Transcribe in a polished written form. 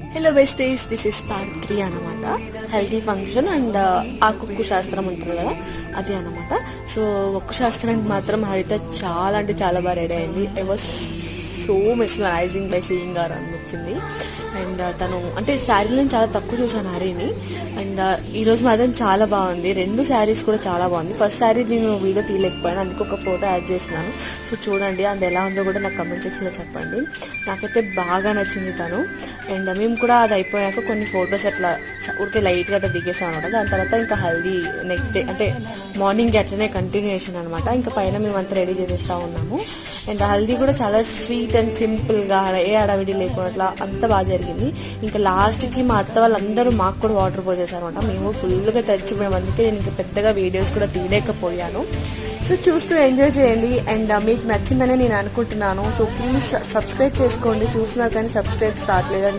Hello besties, this is part 3 అనమాట. Healthy function and ఆ కుక్కు శాస్త్రం ఉంటుంది కదా, అది అనమాట. సో ఒక్క శాస్త్రానికి మాత్రం హరిత చాలా అంటే చాలా బాగా రెడీ అయింది. I was so mesmerizing by seeing గారు అనిపించింది. అండ్ తను అంటే శారీలో చాలా తక్కువ చూసాను హరిని. అండ్ ఈరోజు మాత్రం చాలా బాగుంది. 2 శారీస్ కూడా చాలా బాగుంది. ఫస్ట్ శారీ నేను వీడియో తీయలేకపోయాను, అందుకే ఒక ఫోటో యాడ్ చేస్తున్నాను. సో చూడండి, అది ఎలా ఉందో కూడా నాకు కమెంట్ సెక్షన్లో చెప్పండి. నాకైతే బాగా నచ్చింది తను. అండ్ మేము కూడా అది అయిపోయాక కొన్ని ఫొటోస్ అట్లా ఊరికే లైట్గా అట్లా దిగేసాం అనమాట. దాని తర్వాత ఇంకా హల్దీ నెక్స్ట్ డే అంటే మార్నింగ్ అట్లనే కంటిన్యూషన్ అనమాట. ఇంకా పైన మేము అంతా రెడీ చేసేస్తా ఉన్నాము. అండ్ హల్దీ కూడా చాలా స్వీట్ అండ్ సింపుల్గా, ఏ అడవిడి లేకుండా అంత బాగా జరిగింది. ఇంకా లాస్ట్కి మా అత్త వాళ్ళందరూ మాకు కూడా వాటర్ పోసేసారు అనమాట. మేము ఫుల్గా తడిచిపోయాము, అందుకే నేను ఇంకా పెద్దగా వీడియోస్ కూడా తీయలేకపోయాను. సో చూస్తూ ఎంజాయ్ చేయండి. అండ్ మీకు నచ్చిందని నేను అనుకుంటున్నాను. సో ప్లీజ్ సబ్స్క్రైబ్ చేసుకోండి. చూసినా కానీ సబ్స్క్రైబ్ స్టార్ట్ లేదని